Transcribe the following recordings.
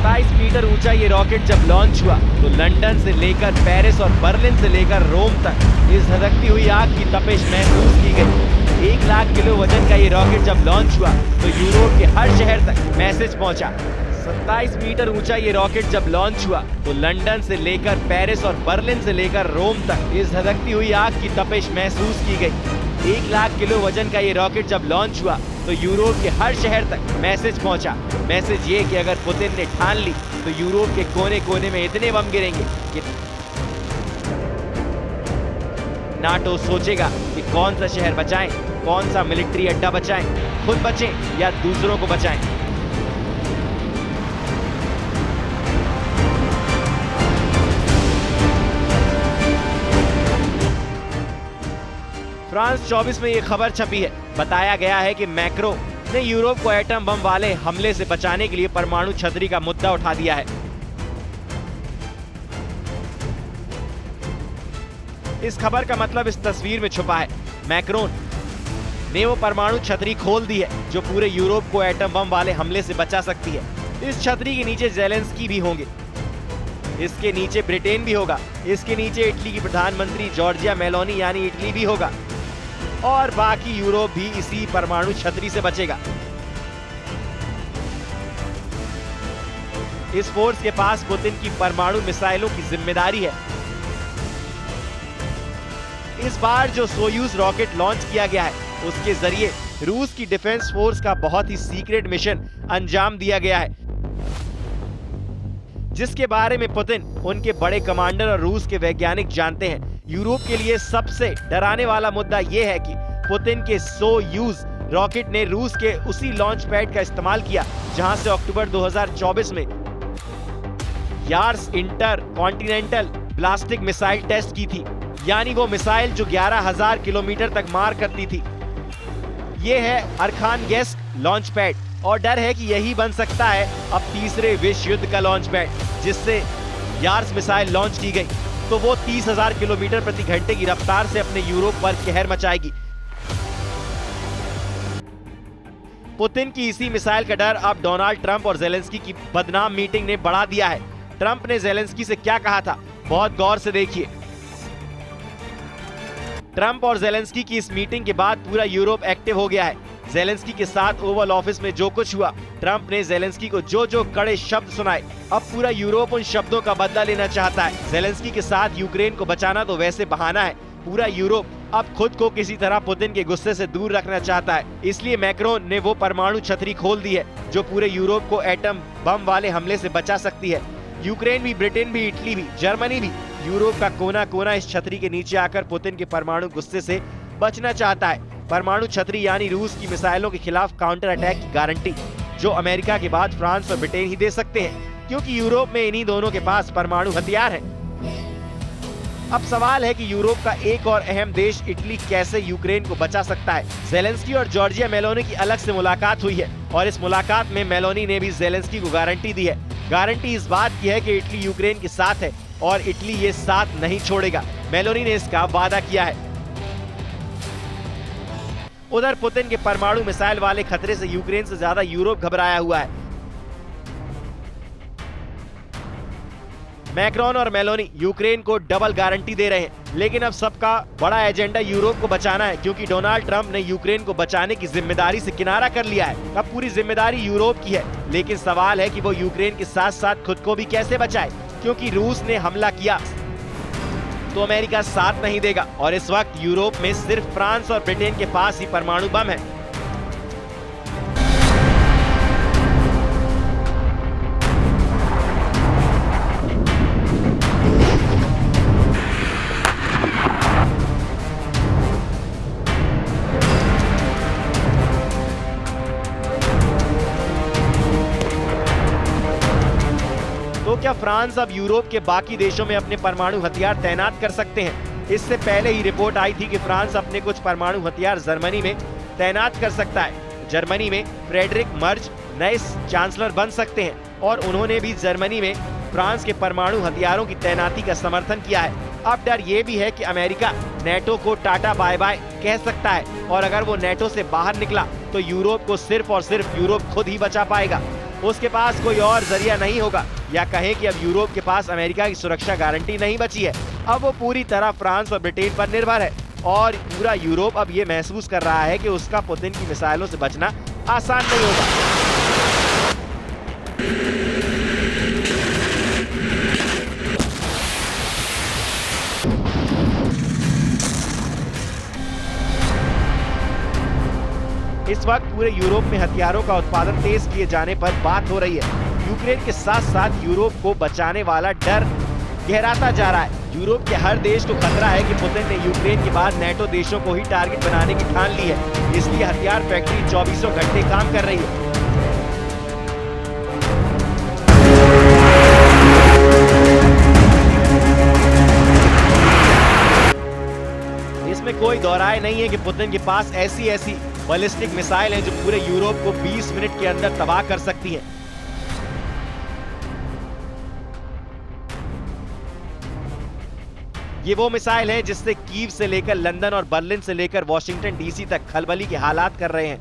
27 metre ऊंचा ये rocket जब लॉन्च हुआ तो लंदन से लेकर पेरिस और बर्लिन से लेकर रोम तक इस धधकती हुई आग की तपिश महसूस की गई। 1 लाख किलो वजन का ये रॉकेट जब लॉन्च हुआ तो यूरोप के हर शहर तक मैसेज पहुंचा। 27 मीटर ऊंचा ये रॉकेट जब लॉन्च हुआ तो लंदन से लेकर पेरिस और बर्लिन से लेकर रोम तक इस धधकती हुई आग की तपिश महसूस की गई। 1 लाख किलो वजन का ये रॉकेट जब लॉन्च हुआ तो यूरोप के हर शहर तक मैसेज पहुंचा। मैसेज ये कि अगर पुतिन ने ठान ली तो यूरोप के कोने कोने में इतने बम गिरेंगे कि नाटो सोचेगा कि कौन सा शहर बचाएं, कौन सा मिलिट्री अड्डा बचाएं, खुद बचें या दूसरों को बचाएं। फ्रांस 24 में ये खबर छपी है। बताया गया है कि मैक्रो ने यूरोप को एटम बम वाले हमले से बचाने के लिए परमाणु छतरी का मुद्दा उठा दिया है। इस खबर का मतलब इस तस्वीर में छुपा है। मैक्रोन ने वो परमाणु छतरी खोल दी है जो पूरे यूरोप को एटम बम वाले हमले से बचा सकती है। इस छतरी के नीचे ज़ेलेंस्की भी होंगे, इसके नीचे ब्रिटेन भी होगा, इसके नीचे इटली की प्रधानमंत्री जॉर्जिया मेलोनी यानी इटली भी होगा और बाकी यूरोप भी इसी परमाणु छतरी से बचेगा। इस फोर्स के पास पुतिन की परमाणु मिसाइलों की जिम्मेदारी है। इस बार जो सोयूज रॉकेट लॉन्च किया गया है उसके जरिए रूस की डिफेंस फोर्स का बहुत ही सीक्रेट मिशन अंजाम दिया गया है, जिसके बारे में पुतिन, उनके बड़े कमांडर और रूस के वैज्ञानिक जानते हैं। यूरोप के लिए सबसे डराने वाला मुद्दा यह है कि पुतिन के सोयूज रॉकेट ने रूस के उसी लॉन्च पैड का इस्तेमाल किया जहां से अक्टूबर 2024 में Yars intercontinental ballistic missile test की थी, यानी वो मिसाइल जो 11,000 किलोमीटर तक मार करती थी। ये है अर्खानगेस्क लॉन्च पैड और डर है कि यही बन सकता है अब तीसरे विश्व युद्ध का लॉन्च पैड, जिससे यार्स मिसाइल लॉन्च की गई तो वो 30,000 किलोमीटर प्रति घंटे की रफ्तार से अपने यूरोप पर कहर मचाएगी। पुतिन की इसी मिसाइल का डर अब डोनाल्ड ट्रंप और ज़ेलेंस्की की बदनाम मीटिंग ने बढ़ा दिया है। ट्रंप ने ज़ेलेंस्की से क्या कहा था, बहुत गौर से देखिए। ट्रंप और ज़ेलेंस्की की इस मीटिंग के बाद पूरा यूरोप एक्टिव हो गया है। ज़ेलेंस्की के साथ ओवल ऑफिस में जो कुछ हुआ, ट्रंप ने ज़ेलेंस्की को जो जो कड़े शब्द सुनाए, अब पूरा यूरोप उन शब्दों का बदला लेना चाहता है। ज़ेलेंस्की के साथ यूक्रेन को बचाना तो वैसे बहाना है, पूरा यूरोप अब खुद को किसी तरह पुतिन के गुस्से से दूर रखना चाहता है। इसलिए मैक्रोन ने वो परमाणु छतरी खोल दी है जो पूरे यूरोप को एटम बम वाले हमले से बचा सकती है। यूक्रेन भी, ब्रिटेन भी, इटली भी, जर्मनी भी, यूरोप का कोना कोना इस छतरी के नीचे आकर पुतिन के परमाणु गुस्से से बचना चाहता है। परमाणु छतरी यानी रूस की मिसाइलों के खिलाफ काउंटर अटैक की गारंटी, जो अमेरिका के बाद फ्रांस और ब्रिटेन ही दे सकते हैं, क्योंकि यूरोप में इन्हीं दोनों के पास परमाणु हथियार है। अब सवाल है कि यूरोप का एक और अहम देश इटली कैसे यूक्रेन को बचा सकता है। ज़ेलेंस्की और जॉर्जिया मेलोनी की अलग से मुलाकात हुई है और इस मुलाकात में मेलोनी ने भी ज़ेलेंस्की को गारंटी दी है। गारंटी इस बात की है कि इटली यूक्रेन के साथ है और इटली ये साथ नहीं छोड़ेगा। मेलोनी ने इसका वादा किया है। उधर पुतिन के परमाणु मिसाइल वाले खतरे से यूक्रेन से ज्यादा यूरोप घबराया हुआ है। मैक्रोन और मेलोनी यूक्रेन को डबल गारंटी दे रहे हैं, लेकिन अब सबका बड़ा एजेंडा यूरोप को बचाना है, क्योंकि डोनाल्ड ट्रंप ने यूक्रेन को बचाने की जिम्मेदारी से किनारा कर लिया है। अब पूरी जिम्मेदारी यूरोप की है, लेकिन सवाल है कि वो यूक्रेन के साथ साथ खुद को भी कैसे बचाए, क्योंकि रूस ने हमला किया तो अमेरिका साथ नहीं देगा और इस वक्त यूरोप में सिर्फ फ्रांस और ब्रिटेन के पास ही परमाणु बम है। तो क्या फ्रांस अब यूरोप के बाकी देशों में अपने परमाणु हथियार तैनात कर सकते हैं? इससे पहले ही रिपोर्ट आई थी कि फ्रांस अपने कुछ परमाणु हथियार जर्मनी में तैनात कर सकता है। जर्मनी में फ्रेडरिक मर्ज नए चांसलर बन सकते हैं और उन्होंने भी जर्मनी में फ्रांस के परमाणु हथियारों की तैनाती का समर्थन किया है। अब डर ये भी है कि अमेरिका नेटो को टाटा बाय बाय कह सकता है और अगर वो नेटो से बाहर निकला तो यूरोप को सिर्फ और सिर्फ यूरोप खुद ही बचा पाएगा। उसके पास कोई और जरिया नहीं होगा, या कहें कि अब यूरोप के पास अमेरिका की सुरक्षा गारंटी नहीं बची है। अब वो पूरी तरह फ्रांस और ब्रिटेन पर निर्भर है और पूरा यूरोप अब ये महसूस कर रहा है कि उसका पुतिन की मिसाइलों से बचना आसान नहीं होगा। इस वक्त पूरे यूरोप में हथियारों का उत्पादन तेज किए जाने पर बात हो रही है। यूक्रेन के साथ साथ यूरोप को बचाने वाला डर गहराता जा रहा है। यूरोप के हर देश को खतरा है कि पुतिन ने यूक्रेन के बाद नेटो देशों को ही टारगेट बनाने की ठान ली है, इसलिए हथियार फैक्ट्री 24 घंटे काम कर रही है। इसमें कोई दोहराए नहीं है कि पुतिन के पास ऐसी बैलिस्टिक मिसाइल है जो पूरे यूरोप को 20 मिनट के अंदर तबाह कर सकती है। ये वो मिसाइल है जिससे कीव से लेकर लंदन और बर्लिन से लेकर वॉशिंगटन डीसी तक खलबली के हालात कर रहे हैं।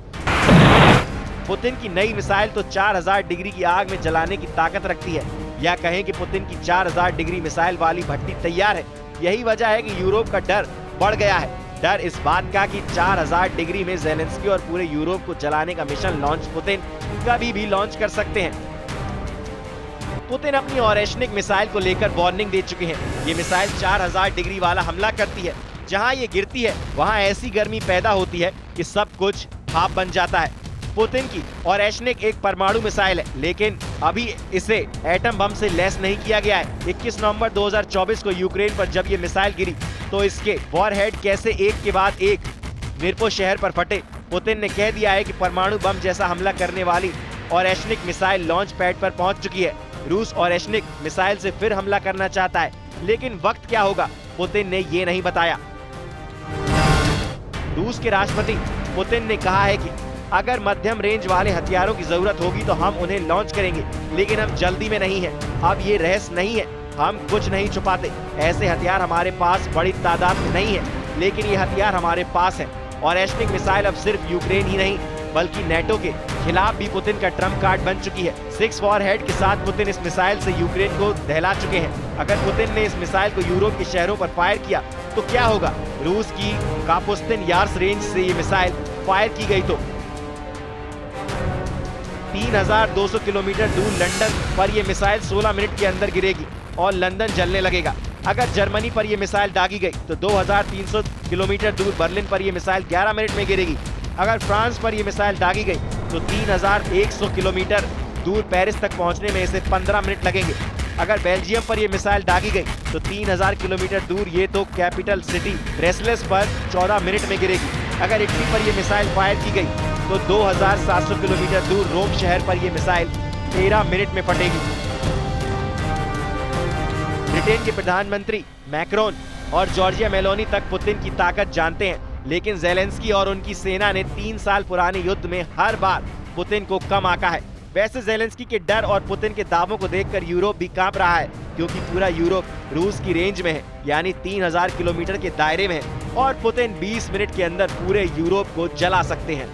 पुतिन की नई मिसाइल तो 4000 डिग्री की आग में जलाने की ताकत रखती है, या कहें कि पुतिन की 4000 डिग्री मिसाइल वाली भट्टी तैयार है। यही वजह है कि यूरोप का डर बढ़ गया है। डर इस बात का कि 4000 डिग्री में ज़ेलेंस्की और पूरे यूरोप को जलाने का मिशन लॉन्च पुतिन कभी भी लॉन्च कर सकते हैं। पुतिन अपनी ऑरेशनिक मिसाइल को लेकर वार्निंग दे चुके हैं। ये मिसाइल 4000 डिग्री वाला हमला करती है। जहां ये गिरती है वहां ऐसी गर्मी पैदा होती है कि सब कुछ भाप बन जाता है। पुतिन की ऑरेशनिक एक परमाणु मिसाइल है, लेकिन अभी इसे एटम बम से लैस नहीं किया गया है। 21 नवंबर 2024 को यूक्रेन पर जब ये मिसाइल गिरी तो इसके वॉरहेड कैसे एक के बाद एक मिर्पो शहर पर फटे। पुतिन ने कह दिया है कि परमाणु बम जैसा हमला करने वाली ऑरेशनिक मिसाइल लॉन्च पैड पर पहुंच चुकी है। रूस ऑरेशनिक मिसाइल से फिर हमला करना चाहता है, लेकिन वक्त क्या होगा पुतिन ने ये नहीं बताया। रूस के राष्ट्रपति पुतिन ने कहा है कि अगर मध्यम रेंज वाले हथियारों की जरूरत होगी तो हम उन्हें लॉन्च करेंगे, लेकिन हम जल्दी में नहीं हैं। अब ये रहस्य नहीं है, हम कुछ नहीं छुपाते। ऐसे हथियार हमारे पास बड़ी तादाद में नहीं है, लेकिन ये हथियार हमारे पास है। और ऑरेशनिक मिसाइल अब सिर्फ यूक्रेन ही नहीं बल्कि नेटो के खिलाफ भी पुतिन का ट्रम्प कार्ड बन चुकी है। 6 वॉरहेड के साथ पुतिन इस मिसाइल से यूक्रेन को दहला चुके हैं। अगर पुतिन ने इस मिसाइल को यूरोप के शहरों पर फायर किया तो क्या होगा? रूस की कापुस्तिन यार्स रेंज से ये मिसाइल फायर की गई तो 3200 किलोमीटर दूर लंदन पर यह मिसाइल 16 मिनट के अंदर गिरेगी और लंदन जलने लगेगा। अगर जर्मनी पर यह मिसाइल दागी गई तो 2300 किलोमीटर दूर बर्लिन पर यह मिसाइल 11 मिनट में गिरेगी। अगर फ्रांस पर यह मिसाइल दागी गई तो 3100 किलोमीटर दूर पेरिस तक पहुंचने में इसे 15 मिनट लगेंगे। अगर बेल्जियम पर यह मिसाइल दागी गई तो 3000 किलोमीटर दूर ये तो कैपिटल सिटी ब्रसेल्स पर 14 मिनट में गिरेगी। अगर इटली पर यह मिसाइल फायर की गई तो 2700 किलोमीटर दूर रोम शहर पर यह मिसाइल 13 मिनट में फटेगी। ब्रिटेन के प्रधानमंत्री मैक्रोन और जॉर्जिया मेलोनी तक पुतिन की ताकत जानते हैं, लेकिन ज़ेलेंस्की और उनकी सेना ने 3 साल पुराने युद्ध में हर बार पुतिन को कम आंका है। वैसे ज़ेलेंस्की के डर और पुतिन के दावों को देखकर यूरोप भी कांप रहा है, क्योंकि पूरा यूरोप रूस की रेंज में है, यानी 3000 किलोमीटर के दायरे में है और पुतिन 20 मिनट के अंदर पूरे यूरोप को जला सकते हैं।